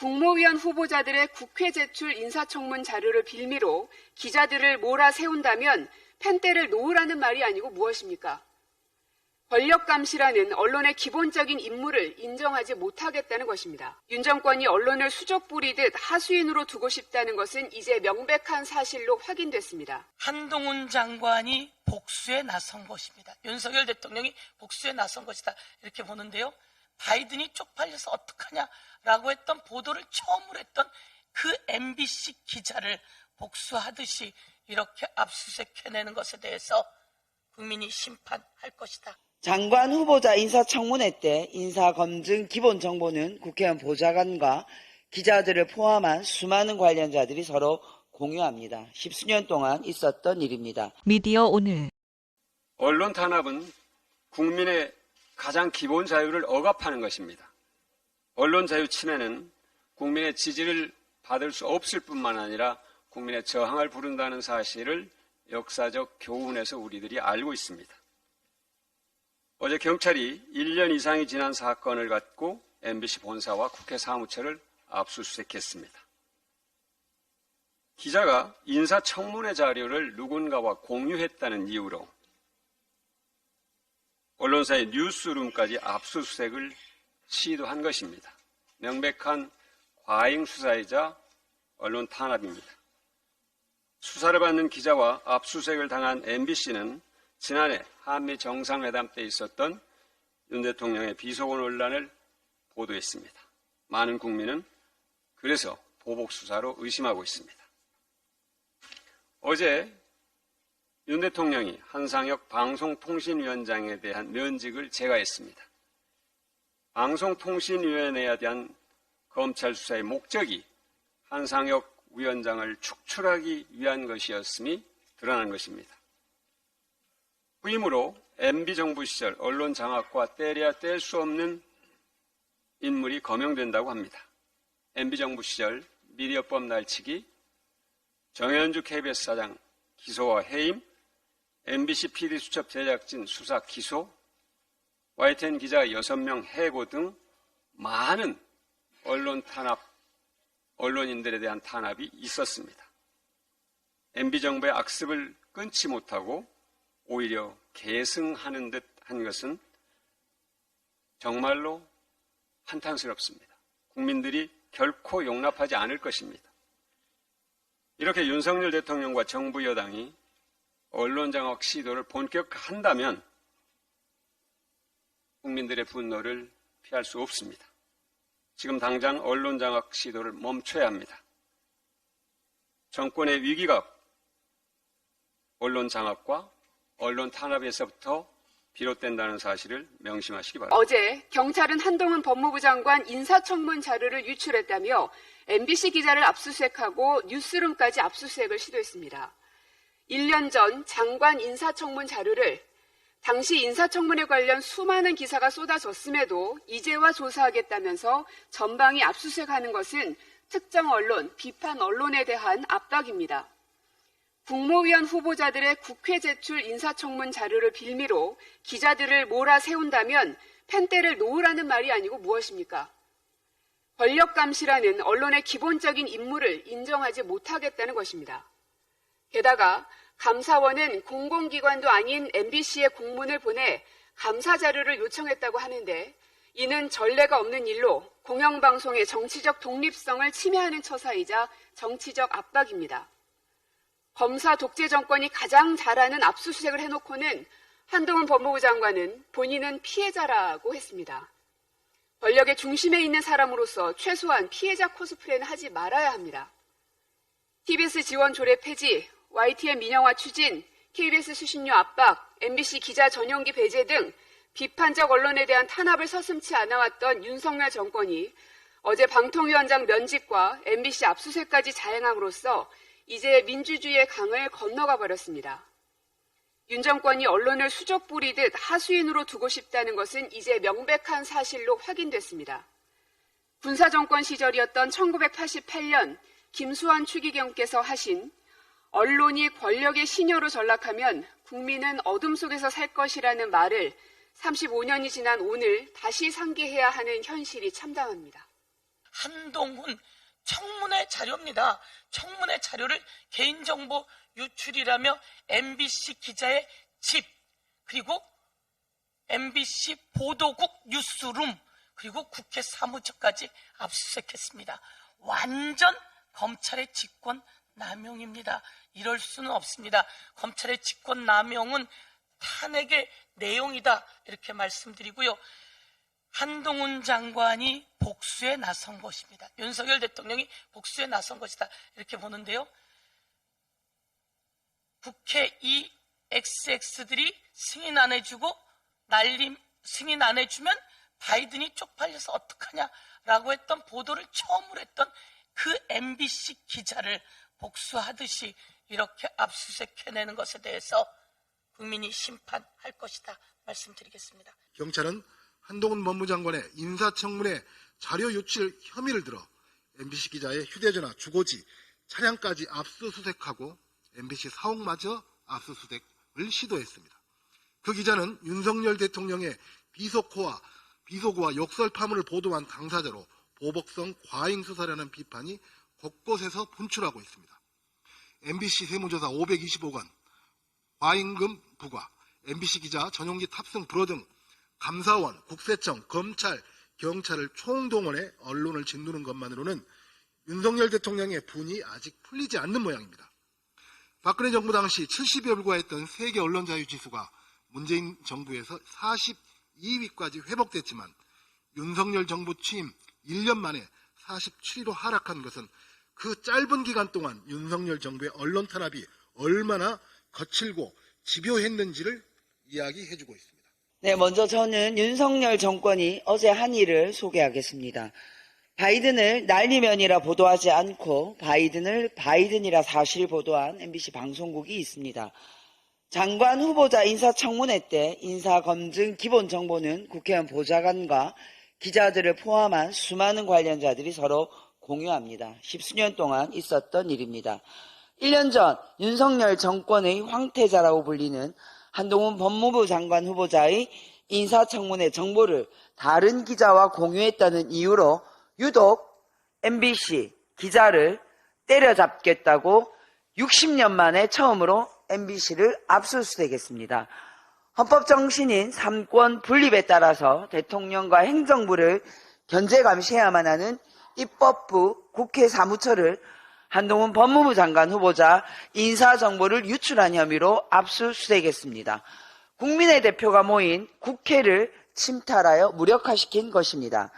국무위원 후보자들의 국회 제출 인사청문 자료를 빌미로 기자들을 몰아세운다면 펜대를 놓으라는 말이 아니고 무엇입니까? 권력감시라는 언론의 기본적인 임무를 인정하지 못하겠다는 것입니다. 윤 정권이 언론을 수족 부리듯 하수인으로 두고 싶다는 것은 이제 명백한 사실로 확인됐습니다. 한동훈 장관이 복수에 나선 것입니다. 윤석열 대통령이 복수에 나선 것이다 이렇게 보는데요. 바이든이 쪽팔려서 어떡하냐라고 했던 보도를 처음으로 했던 그 MBC 기자를 복수하듯이 이렇게 압수수색해내는 것에 대해서 국민이 심판할 것이다. 장관 후보자 인사청문회 때 인사검증 기본정보는 국회의원 보좌관과 기자들을 포함한 수많은 관련자들이 서로 공유합니다. 십수년 동안 있었던 일입니다. 미디어 오늘 언론 탄압은 국민의 가장 기본 자유를 억압하는 것입니다. 언론 자유 침해는 국민의 지지를 받을 수 없을 뿐만 아니라 국민의 저항을 부른다는 사실을 역사적 교훈에서 우리들이 알고 있습니다. 어제 경찰이 1년 이상이 지난 사건을 갖고 MBC 본사와 국회 사무처를 압수수색했습니다. 기자가 인사청문회 자료를 누군가와 공유했다는 이유로 언론사의 뉴스룸까지 압수수색을 시도한 것입니다. 명백한 과잉 수사이자 언론 탄압입니다. 수사를 받는 기자와 압수수색을 당한 MBC는 지난해 한미 정상회담 때 있었던 윤 대통령의 비속어 논란을 보도했습니다. 많은 국민은 그래서 보복수사로 의심하고 있습니다. 어제 윤 대통령이 한상혁 방송통신위원장에 대한 면직을 제거했습니다. 방송통신위원회에 대한 검찰 수사의 목적이 한상혁 위원장을 축출하기 위한 것이었음이 드러난 것입니다. 후임으로 MB정부 시절 언론 장악과 때려야 뗄 수 없는 인물이 거명된다고 합니다. MB정부 시절 미디어법 날치기, 정현주 KBS 사장 기소와 해임, MBC PD수첩 제작진 수사 기소, YTN 기자 6명 해고 등 많은 언론인들에 대한 탄압이 있었습니다. MB정부의 악습을 끊지 못하고 오히려 계승하는 듯 한 것은 정말로 한탄스럽습니다. 국민들이 결코 용납하지 않을 것입니다. 이렇게 윤석열 대통령과 정부 여당이 언론장악 시도를 본격화한다면 국민들의 분노를 피할 수 없습니다. 지금 당장 언론장악 시도를 멈춰야 합니다. 정권의 위기가 언론장악과 언론 탄압에서부터 비롯된다는 사실을 명심하시기 바랍니다. 어제 경찰은 한동훈 법무부 장관 인사청문 자료를 유출했다며 MBC 기자를 압수수색하고 뉴스룸까지 압수수색을 시도했습니다. 1년 전 장관 인사청문 자료를 당시 인사청문회 관련 수많은 기사가 쏟아졌음에도 이제와 조사하겠다면서 전방위 압수수색하는 것은 특정 언론, 비판 언론에 대한 압박입니다. 국무위원 후보자들의 국회 제출 인사청문 자료를 빌미로 기자들을 몰아세운다면 펜대를 놓으라는 말이 아니고 무엇입니까? 권력감시라는 언론의 기본적인 임무를 인정하지 못하겠다는 것입니다. 게다가 감사원은 공공기관도 아닌 MBC에 공문을 보내 감사 자료를 요청했다고 하는데 이는 전례가 없는 일로 공영방송의 정치적 독립성을 침해하는 처사이자 정치적 압박입니다. 검사 독재 정권이 가장 잘하는 압수수색을 해놓고는 한동훈 법무부 장관은 본인은 피해자라고 했습니다. 권력의 중심에 있는 사람으로서 최소한 피해자 코스프레는 하지 말아야 합니다. TBS 지원 조례 폐지, YTN 민영화 추진, KBS 수신료 압박, MBC 기자 전용기 배제 등 비판적 언론에 대한 탄압을 서슴지 않아왔던 윤석열 정권이 어제 방통위원장 면직과 MBC 압수수색까지 자행함으로써 이제 민주주의의 강을 건너가 버렸습니다. 윤 정권이 언론을 수족 부리듯 하수인으로 두고 싶다는 것은 이제 명백한 사실로 확인됐습니다. 군사정권 시절이었던 1988년 김수환 추기경께서 하신 언론이 권력의 시녀로 전락하면 국민은 어둠 속에서 살 것이라는 말을 35년이 지난 오늘 다시 상기해야 하는 현실이 참담합니다. 한동훈 청문회 자료입니다. 청문회 자료를 개인정보 유출이라며 MBC 기자의 집, 그리고 MBC 보도국 뉴스룸, 그리고 국회 사무처까지 압수수색했습니다. 완전 검찰의 직권 남용입니다. 이럴 수는 없습니다. 검찰의 직권 남용은 탄핵의 내용이다, 이렇게 말씀드리고요. 한동훈 장관이 복수에 나선 것입니다. 윤석열 대통령이 복수에 나선 것이다, 이렇게 보는데요. 국회 이 XX들이 승인 안 해주고 승인 안 해주면 바이든이 쪽팔려서 어떡하냐라고 했던 보도를 처음으로 했던 그 MBC 기자를 복수하듯이 이렇게 압수수색해내는 것에 대해서 국민이 심판할 것이다 말씀드리겠습니다. 경찰은 한동훈 법무장관의 인사청문회 자료 유출 혐의를 들어 MBC 기자의 휴대전화, 주거지, 차량까지 압수수색하고 MBC 사옥마저 압수수색을 시도했습니다. 그 기자는 윤석열 대통령의 비속어와 욕설 파문을 보도한 당사자로 보복성 과잉수사라는 비판이 곳곳에서 분출하고 있습니다. MBC 세무조사 525건, 과잉금 부과, MBC 기자 전용기 탑승 불허 등 감사원, 국세청, 검찰, 경찰을 총동원해 언론을 짓누른 것만으로는 윤석열 대통령의 분이 아직 풀리지 않는 모양입니다. 박근혜 정부 당시 70에 불과했던 세계 언론 자유 지수가 문재인 정부에서 42위까지 회복됐지만 윤석열 정부 취임 1년 만에 47위로 하락한 것은 그 짧은 기간 동안 윤석열 정부의 언론 탄압이 얼마나 거칠고 집요했는지를 이야기해주고 있습니다. 네, 먼저 저는 윤석열 정권이 어제 한 일을 소개하겠습니다. 바이든을 날리면이라 보도하지 않고 바이든을 바이든이라 사실 보도한 MBC 방송국이 있습니다. 장관 후보자 인사청문회 때 인사검증 기본 정보는 국회의원 보좌관과 기자들을 포함한 수많은 관련자들이 서로 공유합니다. 10수년 동안 있었던 일입니다. 1년 전 윤석열 정권의 황태자라고 불리는 한동훈 법무부 장관 후보자의 인사청문회 정보를 다른 기자와 공유했다는 이유로 유독 MBC 기자를 때려잡겠다고 60년 만에 처음으로 MBC를 압수수색했습니다. 헌법 정신인 삼권 분립에 따라서 대통령과 행정부를 견제 감시해야만 하는 입법부 국회 사무처를 한동훈 법무부 장관 후보자 인사정보를 유출한 혐의로 압수수색했습니다. 국민의 대표가 모인 국회를 침탈하여 무력화시킨 것입니다.